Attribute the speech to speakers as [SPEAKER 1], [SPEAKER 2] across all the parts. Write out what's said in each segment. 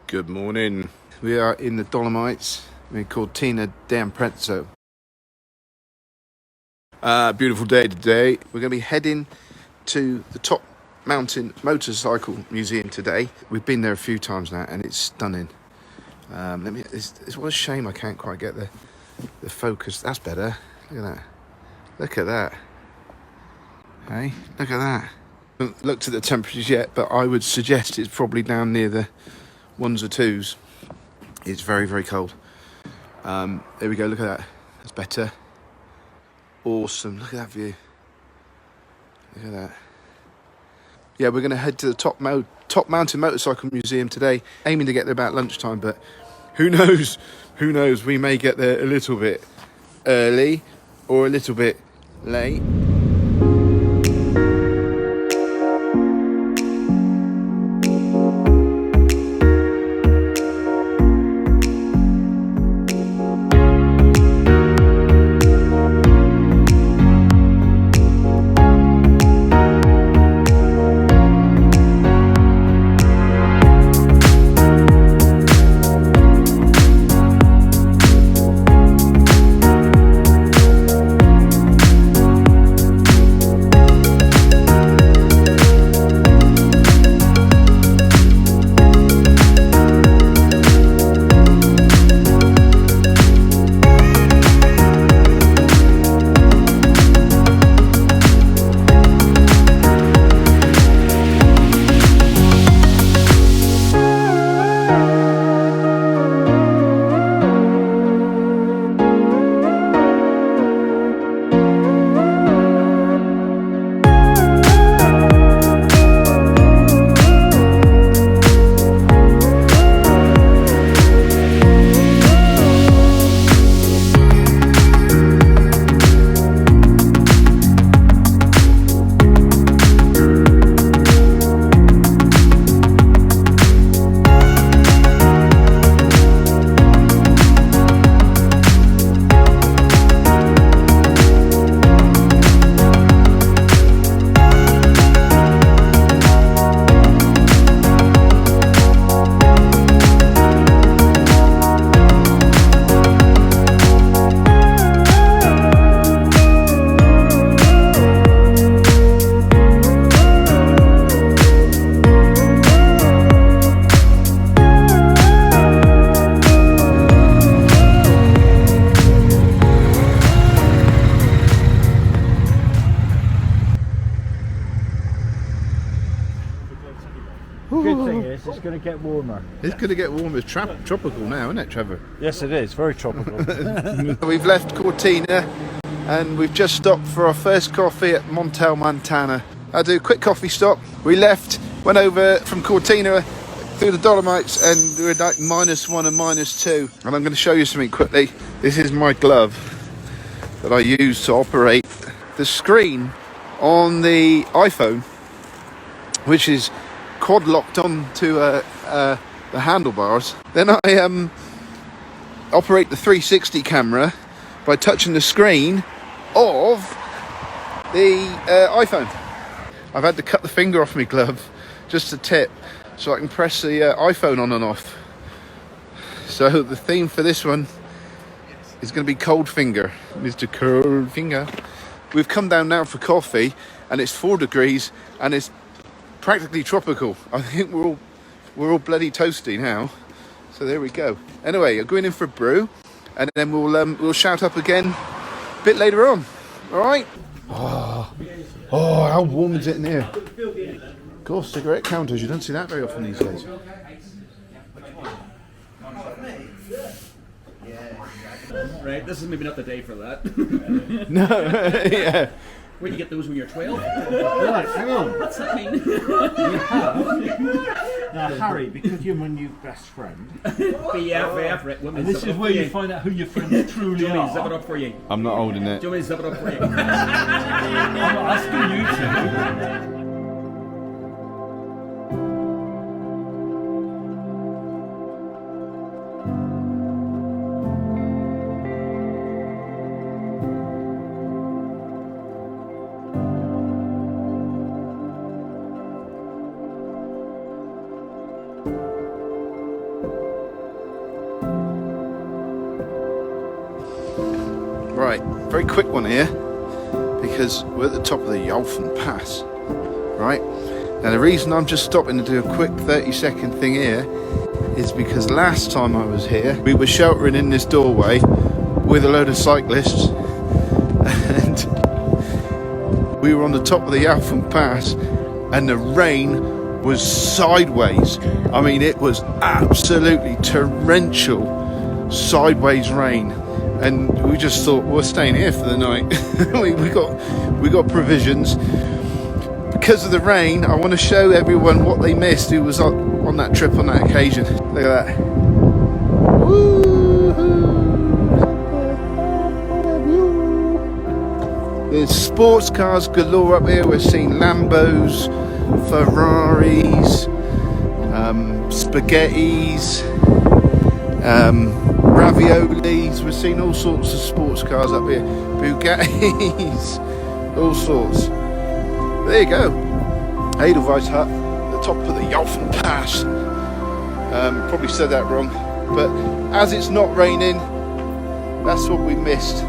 [SPEAKER 1] Good morning. We are in the Dolomites. We're in Cortina d'Ampezzo. Beautiful day today. We're going to be heading to the Top Mountain Motorcycle Museum today. We've been there a few times now, and it's stunning. It's what a shame I can't quite get the focus. That's better. Look at that. Look at that. Hey, look at that. I haven't looked at the temperatures yet, but I would suggest it's probably down near the 1s or 2s. It's very, very cold. There we go. Look at that. That's better. Awesome. Look at that view. Look at that. Yeah, we're going to head to the Top Mountain Motorcycle Museum today, aiming to get there about lunchtime, but who knows? Who knows? We may get there a little bit early or a little bit late.
[SPEAKER 2] Good thing is, it's going to get warmer.
[SPEAKER 1] It's going to get warmer. It's tropical now, isn't it, Trevor?
[SPEAKER 2] Yes, it is. Very tropical.
[SPEAKER 1] We've left Cortina and we've just stopped for our first coffee at Montana. I'll do a quick coffee stop. We left, went over from Cortina through the Dolomites, and we were like -1 and -2. And I'm going to show you something quickly. This is my glove that I use to operate the screen on the iPhone, which is quad locked onto the handlebars. Then I operate the 360 camera by touching the screen of the iPhone. I've had to cut the finger off my glove, just a tip, so I can press the iPhone on and off. So the theme for this one is going to be Cold Finger, Mr. Cold Finger. We've come down now for coffee, and it's 4 degrees, and it's practically tropical. I think we're all bloody toasty now. So there we go. Anyway, I'm going in for a brew, and then we'll shout up again a bit later on. All right. Oh, how warm is it in here? Of course, cigarette counters. You don't see that very often these days.
[SPEAKER 3] Right, this is maybe not the day for that.
[SPEAKER 1] No, yeah.
[SPEAKER 3] Where do you get those when you're 12?
[SPEAKER 2] Right, hang on.
[SPEAKER 3] What's that mean?
[SPEAKER 2] You have. Now, Harry, because you're my new best friend,
[SPEAKER 3] BFF, right?
[SPEAKER 2] and this is where you find out who your friends truly
[SPEAKER 3] Do you want me to zip
[SPEAKER 2] are.
[SPEAKER 3] it up for you?
[SPEAKER 1] I'm not holding it.
[SPEAKER 3] Do you want me to zip it up for you?
[SPEAKER 2] I'm not asking you to.
[SPEAKER 1] Right, very quick one here, because we're at the top of the Yalfen Pass, right? Now the reason I'm just stopping to do a quick 30-second thing here is because last time I was here, we were sheltering in this doorway with a load of cyclists, and we were on the top of the Yalfen Pass, and the rain was sideways. I mean, it was absolutely torrential sideways rain. And we just thought, we're staying here for the night. we got provisions. Because of the rain, I want to show everyone what they missed who was on that trip on that occasion. Look at that. Woo-hoo. There's sports cars galore up here. We're seeing Lambos, Ferraris, spaghettis, raviolis. We're seeing all sorts of sports cars up here, Bugattis, all sorts. There you go, Edelweiss hut, the top of the Yalfen Pass. Probably said that wrong, but as it's not raining, that's what we missed.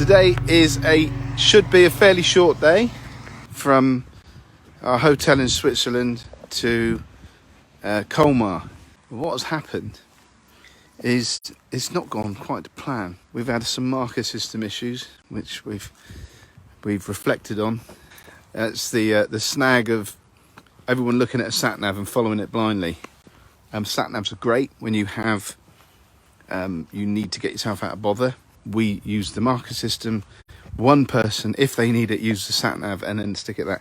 [SPEAKER 1] Today should be a fairly short day from our hotel in Switzerland to Colmar. What has happened is it's not gone quite to plan. We've had some marker system issues, which we've reflected on. It's the snag of everyone looking at a sat nav and following it blindly. Sat navs are great when you have you need to get yourself out of bother. We use the marker system. One person, if they need it, use the sat nav and then stick it that.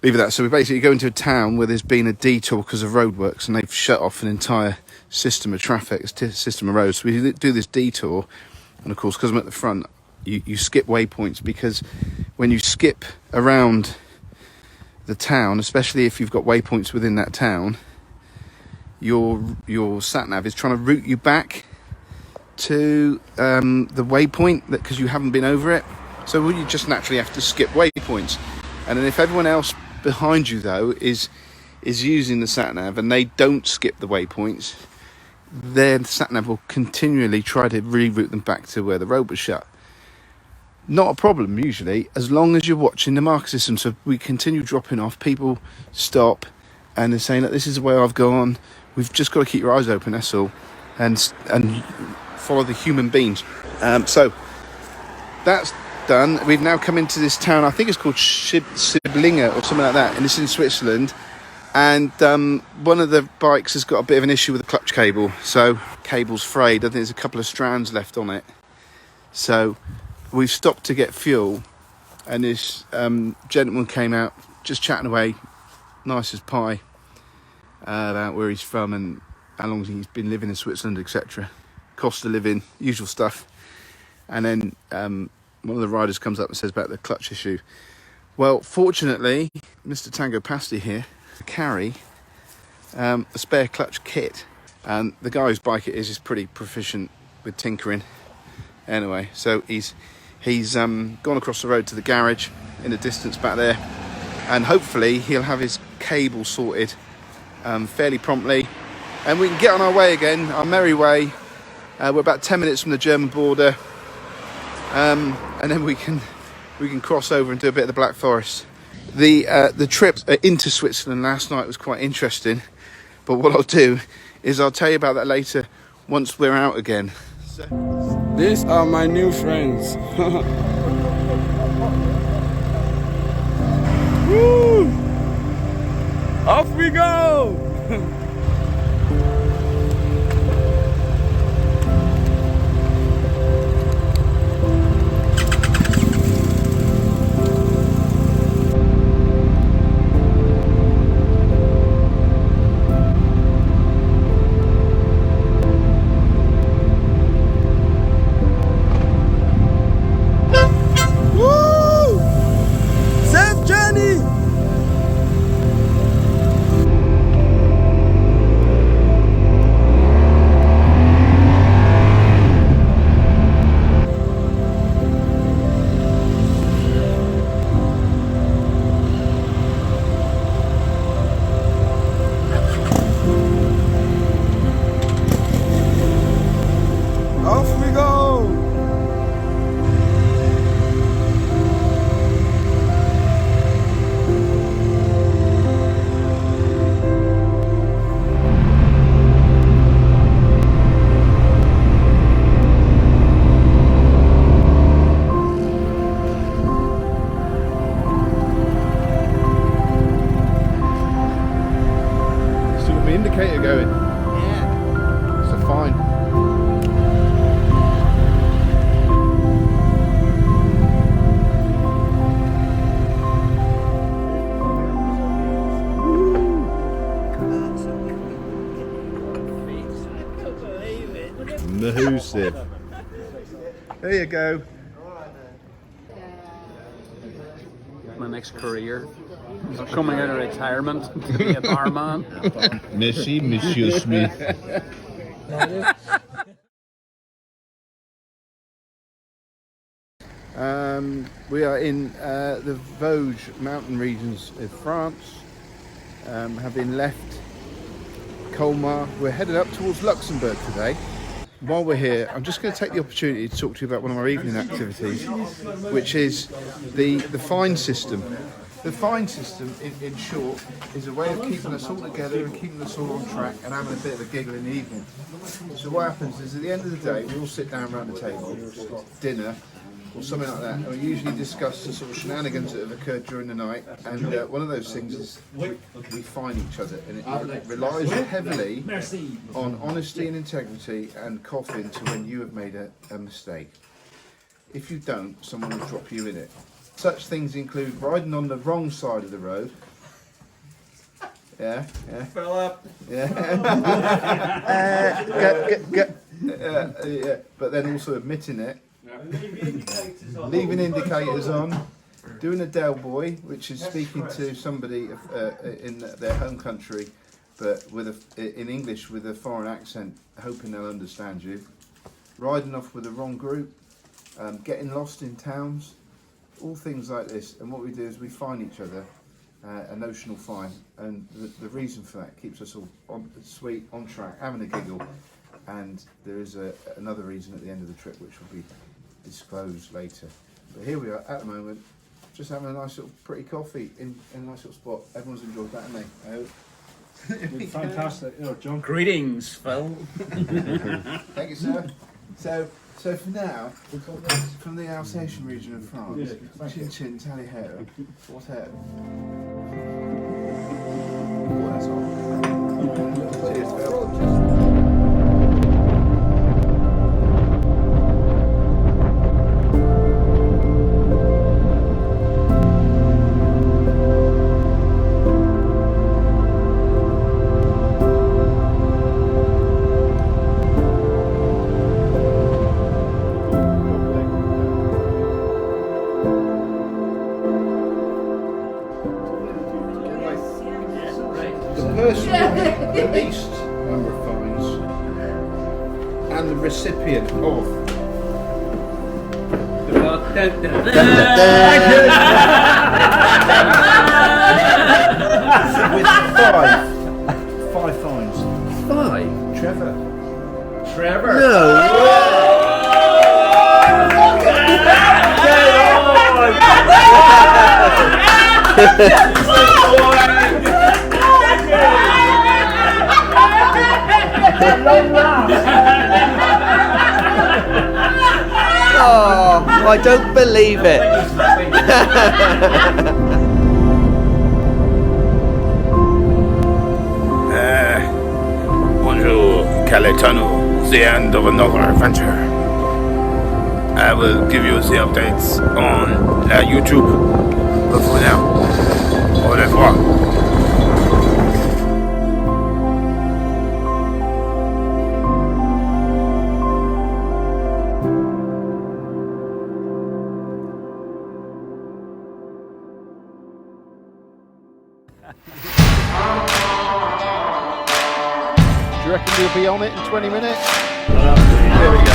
[SPEAKER 1] Leave it that. So we basically go into a town where there's been a detour because of roadworks, and they've shut off an entire system of traffic, system of roads. So we do this detour, and of course, because I'm at the front, you skip waypoints, because when you skip around the town, especially if you've got waypoints within that town, your sat nav is trying to route you back to the waypoint, because you haven't been over it. So you just naturally have to skip waypoints. And then if everyone else behind you though is using the sat nav and they don't skip the waypoints, then the sat nav will continually try to reroute them back to where the road was shut. Not a problem usually, as long as you're watching the marker system. So we continue dropping off, people stop and they're saying that this is the way I've gone. We've just got to keep your eyes open, that's all, and follow the human beings. So that's done. We've now come into this town, I think it's called Siblinge or something like that, and it's in Switzerland. And one of the bikes has got a bit of an issue with the clutch cable, so cable's frayed. I think there's a couple of strands left on it. So we've stopped to get fuel, and this gentleman came out just chatting away, nice as pie, about where he's from and how long he's been living in Switzerland, etc. Cost of living, usual stuff. And then one of the riders comes up and says about the clutch issue. Well, fortunately, Mr. Tango Pasty here carry a spare clutch kit, and the guy whose bike it is pretty proficient with tinkering. Anyway, so he's gone across the road to the garage in the distance back there, and hopefully he'll have his cable sorted fairly promptly, and we can get on our way again, our merry way. We're about 10 minutes from the German border, and then we can cross over and do a bit of the Black Forest. The trip into Switzerland last night was quite interesting, but what I'll do is I'll tell you about that later once we're out again.
[SPEAKER 4] These are my new friends. Woo! Off we go!
[SPEAKER 1] Indicator going. Yeah. So fine. Massive. There you go.
[SPEAKER 5] My next career. I'm coming out of retirement to be a barman.
[SPEAKER 1] Merci, Monsieur Smith. We are in the Vosges mountain regions of France, having left Colmar. We're headed up towards Luxembourg today. while we're here, I'm just going to take the opportunity to talk to you about one of our evening activities, which is the fine system. The fine system, in short, is a way of keeping us all together and keeping us all on track and having a bit of a giggle in the evening. So what happens is, at the end of the day, we all sit down around the table, dinner, or something like that, and we usually discuss the sort of shenanigans that have occurred during the night, and one of those things is we find each other, and it relies heavily on honesty and integrity and coughing to when you have made a mistake. If you don't, someone will drop you in it. Such things include riding on the wrong side of the road. Yeah.
[SPEAKER 3] Philip.
[SPEAKER 1] Yeah. But then also admitting it. Leaving indicators on. Doing a Del Boy, which is speaking to somebody in their home country, but in English with a foreign accent, hoping they'll understand you. Riding off with the wrong group. Getting lost in towns. All things like this, and what we do is we fine each other a notional fine, and the reason for that keeps us all on track, having a giggle, and there is another reason at the end of the trip which will be disclosed later. But here we are at the moment, just having a nice little pretty coffee in a nice little spot. Everyone's enjoyed that, haven't they? I hope.
[SPEAKER 2] Fantastic. Oh, John.
[SPEAKER 3] Greetings, Phil.
[SPEAKER 1] Thank you, sir. So for now, from the Alsatian region of France, Chin Chin Tally Hair, what hair? Oh, that's all. Cheers, Phil. The least number of fines and the recipient of with five fines.
[SPEAKER 3] Five.
[SPEAKER 1] Trevor.
[SPEAKER 6] Oh, I don't believe it.
[SPEAKER 7] Bonjour, Caletano, the end of another adventure. I will give you the updates on YouTube. But for now, au revoir.
[SPEAKER 1] Do you reckon we'll be on it in 20 minutes?
[SPEAKER 2] There we go.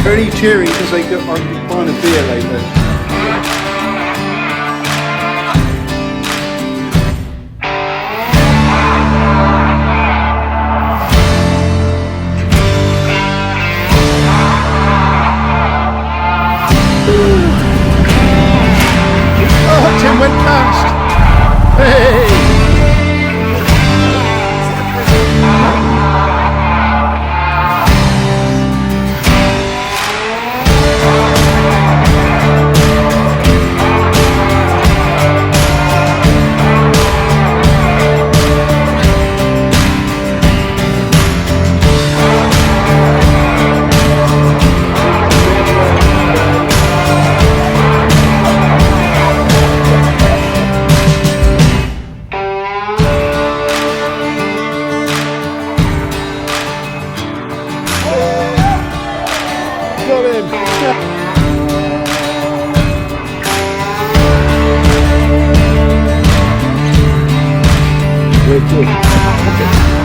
[SPEAKER 1] Pretty cheery because they got on buying a beer later. Tim went past. Hey! Good.